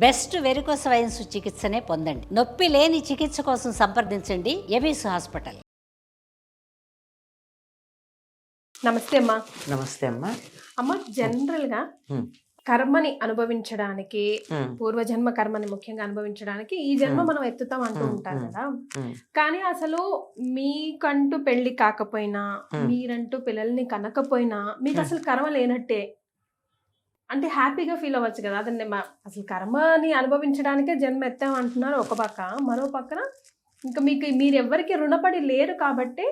Best varicose veins చికిత్సనే పొందండి. నొప్పి లేని చికిత్స కోసం సంప్రదించండి ఎబిస్ హాస్పిటల్. నమస్తే అమ్మా. నమస్తే అమ్మా. అమ్మ, జనరల్గా కర్మని అనుభవించడానికి, పూర్వజన్మ కర్మని ముఖ్యంగా అనుభవించడానికి ఈ జన్మ మనం ఎత్తుతాం అంటూ ఉంటారు కదా. కానీ అసలు మీకంటూ పెళ్లి కాకపోయినా, మీరంటూ పిల్లల్ని కనకపోయినా మీకు అసలు కర్మ లేనట్టే అంటే హ్యాపీగా ఫీల్ అవ్వచ్చు కదా. అదండి, అసలు కర్మని అనుభవించడానికే జన్మ ఎత్తాం అంటున్నారు ఒక పక్క. మరో పక్కన ఇంకా మీరు ఎవరికి రుణపడి లేరు కాబట్టి,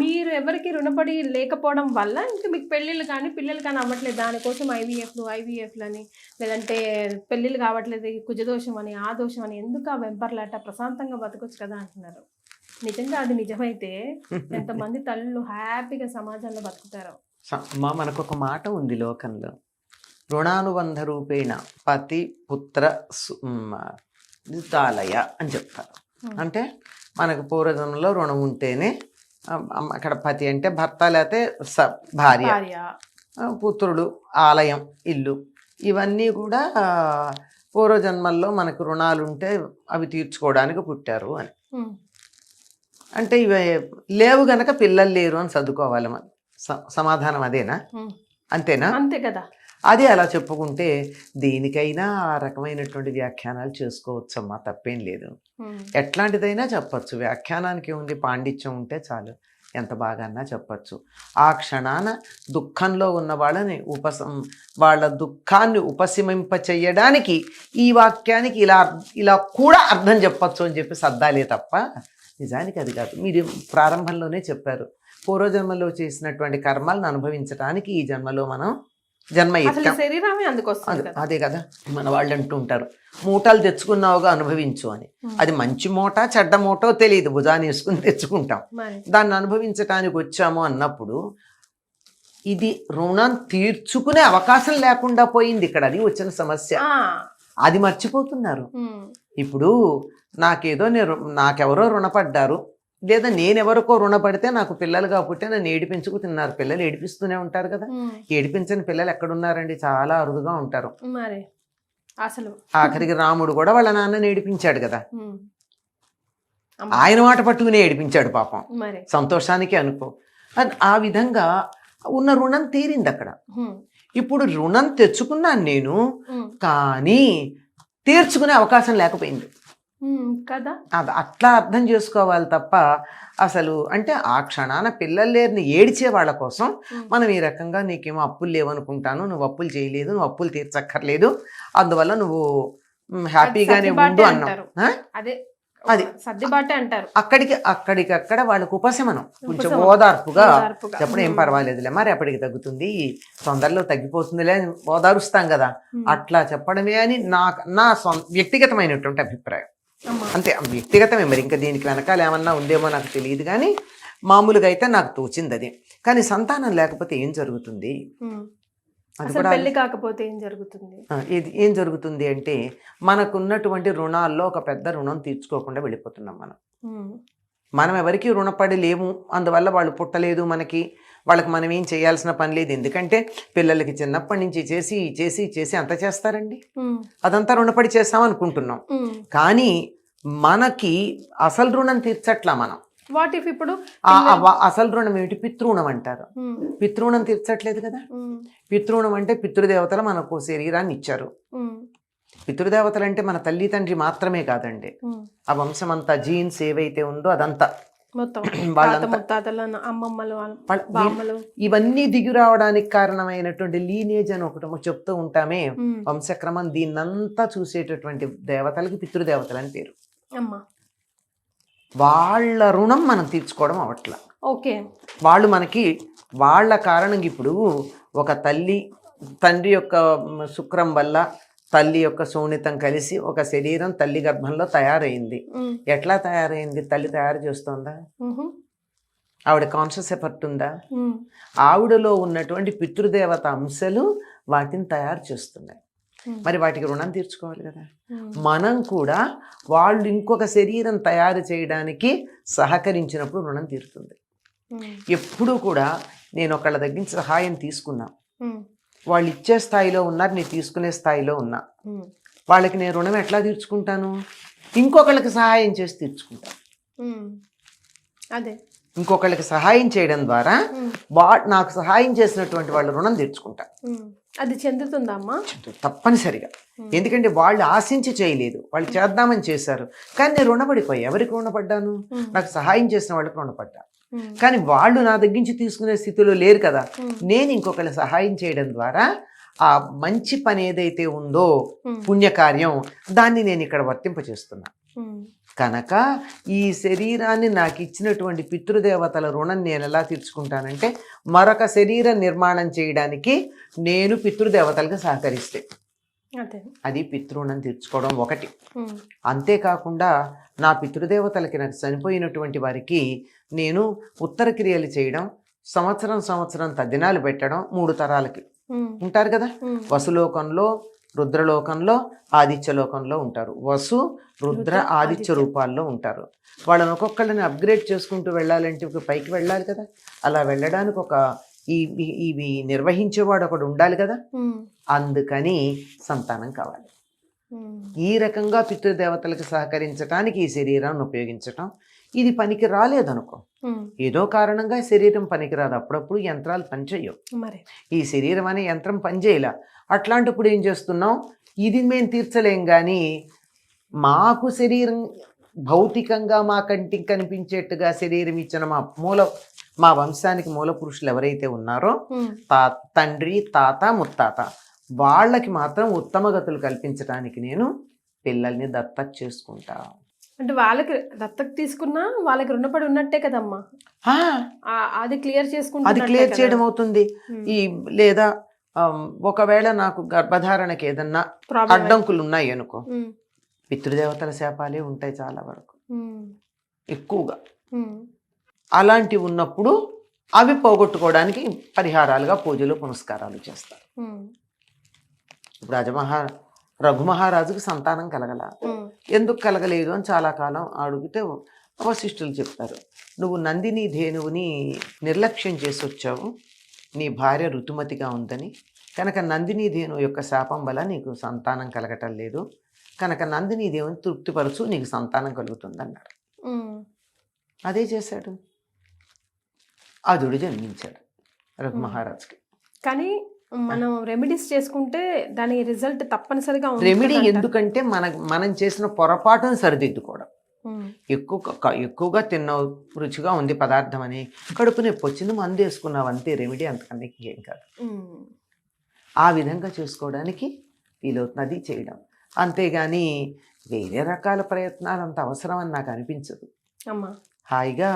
మీరు ఎవరికి రుణపడి లేకపోవడం వల్ల ఇంకా మీకు పెళ్ళిళ్ళు కానీ పిల్లలు కానీ అవ్వట్లేదు. దానికోసం ఐవీఎఫ్లని, లేదంటే పెళ్ళిళ్ళు కావట్లేదు, కుజదోషం అని, ఆ దోషం అని, ఎందుకు ఆ వెంపర్లాట, ప్రశాంతంగా బతకొచ్చు కదా అంటున్నారు. నిజంగా అది నిజమైతే ఎంతమంది తల్లులు హ్యాపీగా సమాజంలో బతుకుతారు. మనకు ఒక మాట ఉంది లోకంలో, రుణానుబంధ రూపేణ పతి పుత్ర తాలయ అని చెప్తారు. అంటే మనకు పూర్వజన్మలో రుణం ఉంటేనే, అక్కడ పతి అంటే భర్త, లేకపోతే భార్య, పుత్రుడు, ఆలయం, ఇల్లు, ఇవన్నీ కూడా పూర్వజన్మల్లో మనకు రుణాలు ఉంటే అవి తీర్చుకోవడానికి పుట్టారు అని. అంటే ఇవి లేవు గనక పిల్లలు లేరు అని చదువుకోవాలి. మనం సమాధానం అదేనా? అంతేనా? అంతే కదా. అది అలా చెప్పుకుంటే దేనికైనా ఆ రకమైనటువంటి వ్యాఖ్యానాలు చేసుకోవచ్చమ్మా, తప్పేం లేదు. ఎట్లాంటిదైనా చెప్పచ్చు. వ్యాఖ్యానానికి ఉంది, పాండిత్యం ఉంటే చాలు, ఎంత బాగా చెప్పచ్చు. ఆ క్షణాన దుఃఖంలో ఉన్న వాళ్ళని వాళ్ళ దుఃఖాన్ని ఉపశమింప చెయ్యడానికి ఈ వాక్యానికి ఇలా కూడా అర్థం చెప్పచ్చు అని చెప్పి సర్దాలే తప్ప నిజానికి అది కాదు. మీరు ప్రారంభంలోనే చెప్పారు, పూర్వజన్మలో చేసినటువంటి కర్మలను అనుభవించడానికి ఈ జన్మలో మనం జన్మ ఎత్తాం. అదే కదా మన వాళ్ళు అంటూ ఉంటారు, మూటలు తెచ్చుకున్నావుగా అనుభవించు అని. అది మంచి మూట చెడ్డ మూటో తెలియదు, భుజాన్ని వేసుకుని తెచ్చుకుంటాం. దాన్ని అనుభవించడానికి వచ్చాము అన్నప్పుడు ఇది రుణం తీర్చుకునే అవకాశం లేకుండా పోయింది. ఇక్కడ అది వచ్చిన సమస్య, అది మర్చిపోతున్నారు. ఇప్పుడు నాకెవరో రుణపడ్డారు, లేదా నేనెవరికో రుణపడితే నాకు పిల్లలుగా పుట్టే నన్ను ఏడిపించుకు తిన్నారు. పిల్లలు ఏడిపిస్తూనే ఉంటారు కదా. ఏడిపించని పిల్లలు ఎక్కడున్నారండి? చాలా అరుదుగా ఉంటారు. అసలు ఆఖరికి రాముడు కూడా వాళ్ళ నాన్నని ఏడిపించాడు కదా. ఆయన మాట పట్టుకుని ఏడిపించాడు పాపం, సంతోషానికి అనుకో. ఆ విధంగా ఉన్న రుణం తీరింది అక్కడ. ఇప్పుడు రుణం తెచ్చుకున్నాను నేను, కానీ తీర్చుకునే అవకాశం లేకపోయింది కదా. అది అట్లా అర్థం చేసుకోవాలి తప్ప అసలు అంటే ఆ క్షణాన పిల్లలు లేరిని ఏడిచే వాళ్ళ కోసం మనం ఈ రకంగా నీకేమో అప్పులు లేవనుకుంటాను, నువ్వు అప్పులు చేయలేదు, నువ్వు అప్పులు తీర్చక్కర్లేదు, అందువల్ల నువ్వు హ్యాపీగానే ఉండు అన్నావు. అది సర్దిబాటే అంటారు. అక్కడికక్కడ వాళ్ళకు ఉపశమనం, కొంచెం ఓదార్పుగా చెప్పడం ఏం పర్వాలేదులే, మరి అప్పటికి తగ్గుతుంది, తొందరలో తగ్గిపోతుందిలే, ఓదారుస్తాం కదా, అట్లా చెప్పడమే అని నా వ్యక్తిగతమైనటువంటి అభిప్రాయం. అంతే, వ్యక్తిగతమే. మరి ఇంకా దీనికి వెనకాల ఏమన్నా ఉందేమో నాకు తెలియదు, కానీ మామూలుగా అయితే నాకు తోచింది అది. కానీ సంతానం లేకపోతే ఏం జరుగుతుంది? అది కూడా పెళ్లి కాకపోతే ఏం జరుగుతుంది? ఏం జరుగుతుంది అంటే మనకున్నటువంటి రుణాల్లో ఒక పెద్ద రుణం తీర్చుకోకుండా వెళ్ళిపోతున్నాం మనం ఎవరికి రుణపడి లేము. అందువల్ల వాళ్ళు పుట్టలేదు మనకి, వాళ్ళకి మనం ఏం చేయాల్సిన పని లేదు. ఎందుకంటే పిల్లలకి చిన్నప్పటి నుంచి చేసి చేసి చేసి అంత చేస్తారండి, అదంతా రుణపడి చేస్తామనుకుంటున్నాం. కానీ మనకి అసలు రుణం తీర్చట్లా మనం. వాట్ ఇఫ్ ఇప్పుడు అసలు రుణం ఏమిటి? పితృణం అంటారు. పితృణం తీర్చట్లేదు కదా. పితృణం అంటే పితృదేవతలు మనకు శరీరాన్ని ఇచ్చారు. పితృదేవతలు అంటే మన తల్లి తండ్రి మాత్రమే కాదండి, ఆ వంశం అంతా, జీన్స్ ఏవైతే ఉందో అదంతా, ఇవన్నీ దిగి రావడానికి కారణమైనటువంటి లీనేజ్ అని ఒకటి చెప్తూ ఉంటామే, వంశక్రమం, దీన్నంతా చూసేటటువంటి దేవతలకి పితృదేవతలు అని పేరు. వాళ్ళ రుణం మనం తీర్చుకోవడం అవట్లా. వాళ్ళు మనకి వాళ్ళ కారణంగా ఇప్పుడు ఒక తండ్రి యొక్క శుక్రం వల్ల తల్లి యొక్క శోణితం కలిసి ఒక శరీరం తల్లి గర్భంలో తయారైంది. ఎట్లా తయారైంది? తల్లి తయారు చేస్తోందా? ఆవిడ కాన్షియస్ ఎఫర్ట్ ఉందా? ఆవిడలో ఉన్నటువంటి పితృదేవత అంశాలు వాటిని తయారు చేస్తున్నాయి. మరి వాటికి రుణం తీర్చుకోవాలి కదా. మనం కూడా వాళ్ళు ఇంకొక శరీరం తయారు చేయడానికి సహకరించినప్పుడు రుణం తీరుతుంది. ఎప్పుడూ కూడా నేను ఒకళ్ళ దగ్గర సహాయం తీసుకున్నా, వాళ్ళు ఇచ్చే స్థాయిలో ఉన్నారు, నేను తీసుకునే స్థాయిలో ఉన్నా. వాళ్ళకి నేను రుణం ఎట్లా తీర్చుకుంటాను? ఇంకొకళ్ళకి సహాయం చేసి తీర్చుకుంటాను. అదే ఇంకొకళ్ళకి సహాయం చేయడం ద్వారా నాకు సహాయం చేసినటువంటి వాళ్ళ రుణం తీర్చుకుంటాను. అది చెందుతుందమ్మా? తప్పనిసరిగా. ఎందుకంటే వాళ్ళు ఆశించి చేయలేదు, వాళ్ళు చేద్దామని చేశారు, కానీ నేను రుణపడిపోయి ఎవరికి రుణపడ్డాను? నాకు సహాయం చేసిన వాళ్ళకి రుణపడ్డా. కానీ వాళ్ళు నా దగ్గర నుంచి తీసుకునే స్థితిలో లేరు కదా. నేను ఇంకొకరి సహాయం చేయడం ద్వారా ఆ మంచి పని ఏదైతే ఉందో పుణ్యకార్యం, దాన్ని నేను ఇక్కడ వర్తింపచేస్తున్నా. కనుక ఈ శరీరాన్ని నాకు ఇచ్చినటువంటి పితృదేవతల రుణం నేను ఎలా తీర్చుకుంటానంటే, మరొక శరీర నిర్మాణం చేయడానికి నేను పితృదేవతలకు సహకరిస్తే అది పితృణం తీర్చుకోవడం ఒకటి. అంతేకాకుండా నా పితృదేవతలకి, నాకు చనిపోయినటువంటి వారికి నేను ఉత్తర క్రియలు చేయడం, సంవత్సరం తద్దినాలు పెట్టడం, 3 తరాలకి ఉంటారు కదా. వసులోకంలో, రుద్రలోకంలో, ఆదిత్యలోకంలో ఉంటారు. వసు, రుద్ర, ఆదిత్య రూపాల్లో ఉంటారు. వాళ్ళని ఒక్కొక్కళ్ళని అప్గ్రేడ్ చేసుకుంటూ వెళ్ళాలంటే పైకి వెళ్ళాలి కదా. అలా వెళ్ళడానికి ఒక ఇవి నిర్వహించేవాడు ఒకడు ఉండాలి కదా. అందుకని సంతానం కావాలి. ఈ రకంగా పితృదేవతలకు సహకరించడానికి ఈ శరీరాన్ని ఉపయోగించటం. ఇది పనికి రాలేదనుకో, ఏదో కారణంగా శరీరం పనికిరాదు, అప్పుడప్పుడు యంత్రాలు పనిచేయవు. ఈ శరీరం అనే యంత్రం పనిచేయలా. అట్లాంటప్పుడు ఏం చేస్తున్నాం? ఇది మేము తీర్చలేం, కానీ మాకు శరీరం భౌతికంగా మా కంటికి కనిపించేట్టుగా శరీరం ఇచ్చిన మా వంశానికి మూల పురుషులు ఎవరైతే ఉన్నారో, తండ్రి, తాత, ముత్తాత, వాళ్ళకి మాత్రం ఉత్తమ గతులు కల్పించడానికి నేను పిల్లల్ని దత్తత చేసుకుంటా. అంటే వాళ్ళకి దత్తత తీసుకున్నా వాళ్ళకి రుణపడి ఉన్నట్టే కదమ్మా. అది క్లియర్ చేసుకుంటా, అది క్లియర్ చేయడం అవుతుంది. లేదా ఒకవేళ నాకు గర్భధారణకి ఏదన్నా అడ్డంకులు ఉన్నాయి అనుకో, పితృదేవతల శాపాలే ఉంటాయి చాలా వరకు, ఎక్కువగా. అలాంటివి ఉన్నప్పుడు అవి పోగొట్టుకోవడానికి పరిహారాలుగా పూజలు పునస్కారాలు చేస్తారు. ఇప్పుడు రఘుమహారాజుకు సంతానం కలగల. ఎందుకు కలగలేదు అని చాలా కాలం అడిగితే వశిష్ఠులు చెప్తారు, నువ్వు నందిని ధేనువుని నిర్లక్ష్యం చేసి వచ్చావు, నీ భార్య ఋతుమతిగా ఉందని, కనుక నందిని ధేనువు యొక్క శాపం వల్ల నీకు సంతానం కలగటం లేదు, కనుక నందిని దేవుని తృప్తిపరచు, నీకు సంతానం కలుగుతుంది అన్నాడు. అదే చేశాడు. అదుడు జన్మించాడు రఘుమహారాజుకి. కానీ మనం రెమెడీస్ చేసుకుంటే దాని రిజల్ట్ తప్పనిసరిగా రెమెడీ ఎందుకంటే మనం చేసిన పొరపాటును సరిదిద్దుకోవడం. ఎక్కువగా తిన్నావు, రుచిగా ఉంది పదార్థం అని కడుపు నొప్పి వచ్చింది, మందు వేసుకున్నావు, అంతే రెమెడీ, అంతకన్నా ఏం కాదు. ఆ విధంగా చేసుకోవడానికి వీలవుతుంది, అది చేయడం. అంతేగాని వేరే రకాల ప్రయత్నాలు అంత అవసరం అని నాకు అనిపించదు. హాయిగా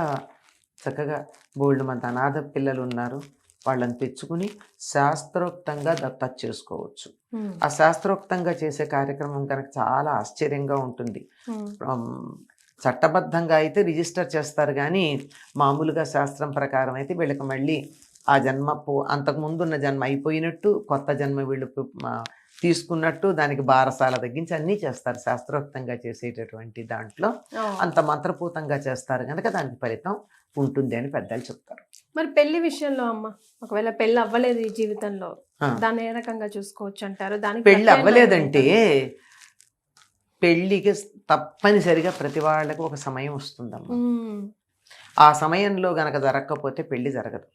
చక్కగా బోల్డ్ మంది అనాథ పిల్లలు ఉన్నారు, వాళ్ళని తెచ్చుకుని శాస్త్రోక్తంగా దత్తత చేసుకోవచ్చు. ఆ శాస్త్రోక్తంగా చేసే కార్యక్రమం కనుక చాలా ఆశ్చర్యంగా ఉంటుంది. చట్టబద్ధంగా అయితే రిజిస్టర్ చేస్తారు, కానీ మామూలుగా శాస్త్రం ప్రకారం అయితే వీళ్ళకి మళ్ళీ ఆ జన్మ అంతకుముందు ఉన్న జన్మ అయిపోయినట్టు, కొత్త జన్మ వీళ్ళు తీసుకున్నట్టు, దానికి బారసాల తగ్గించి అన్నీ చేస్తారు. శాస్త్రోక్తంగా చేసేటటువంటి దాంట్లో అంత మంత్రపూతంగా చేస్తారు కనుక దానికి ఫలితం ఉంటుంది అని పెద్దలు చెప్తారు. మరి పెళ్లి విషయంలో అమ్మ, ఒకవేళ పెళ్లి అవ్వలేదు ఈ జీవితంలో, దాన్ని ఏ రకంగా చూసుకోవచ్చు అంటారు? దానికి పెళ్లి అవ్వలేదంటే పెళ్లికి తప్పనిసరిగా ప్రతి వాళ్ళకి ఒక సమయం వస్తుందమ్మా. ఆ సమయంలో గనక జరగకపోతే పెళ్లి జరగదు.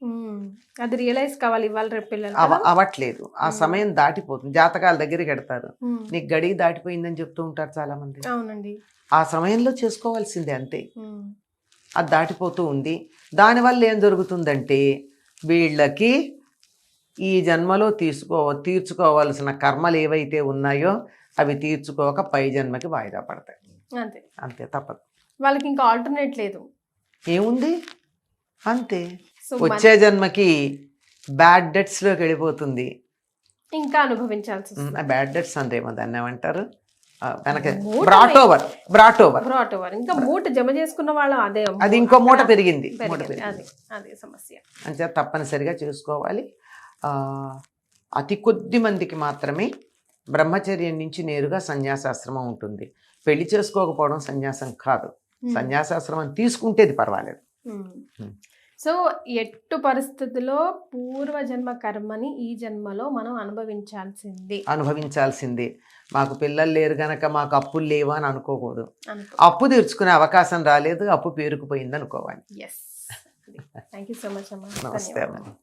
అది రియలైజ్ కావాలి. ఇవాళ రేపు పిల్లలు అవ్వట్లేదు, ఆ సమయం దాటిపోతుంది. జాతకాల దగ్గరికి ఎడతారు, నీకు గడియ దాటిపోయిందని చెప్తూ ఉంటారు చాలా మంది. అవునండి, ఆ సమయంలో చేసుకోవాల్సిందే, అంతే. అది దాటిపోతూ ఉంది. దానివల్ల ఏం జరుగుతుందంటే వీళ్ళకి ఈ జన్మలో తీర్చుకోవాల్సిన కర్మలు ఏవైతే ఉన్నాయో అవి తీర్చుకోక పై జన్మకి వాయిదా పడతాయి. అంతే, తప్పదు. వాళ్ళకి ఇంకా ఆల్టర్నేట్ లేదు, ఏముంది, అంతే. వచ్చే జన్మకి బ్యాడ్ డెట్స్ లోకి వెళ్ళిపోతుంది, ఇంకా అనుభవించాల్సి. బ్యాడ్ డెట్స్ అంతేమో దాన్ని ఏమంటారు, బ్రాట్ ఓవర్. ఇంకా మూట జమ చేసుకున్న వాళ్ళు అది ఇంకో మూట పెరిగింది. అదే సమస్య. అంటే తప్పనిసరిగా చేసుకోవాలి. అతి కొద్ది మందికి మాత్రమే బ్రహ్మచర్యం నుంచి నేరుగా సన్యాసాశ్రమం ఉంటుంది. పెళ్లి చేసుకోకపోవడం సన్యాసం కాదు. సన్యాసాశ్రమం తీసుకుంటేది పర్వాలేదు. సో ఎట్టు పరిస్థితుల్లో పూర్వజన్మ కర్మని ఈ జన్మలో మనం అనుభవించాల్సిందే. మాకు పిల్లలు లేరు గనక మాకు అప్పులు లేవా అని అనుకోకూడదు. అనుకో. అప్పు తీర్చుకునే అవకాశం రాలేదు, అప్పు పేరుకుపోయింది అనుకోవాలి. Yes. Thank you so much అమ్మా. నమస్తే ధన్యవాదాలు. అమ్మ.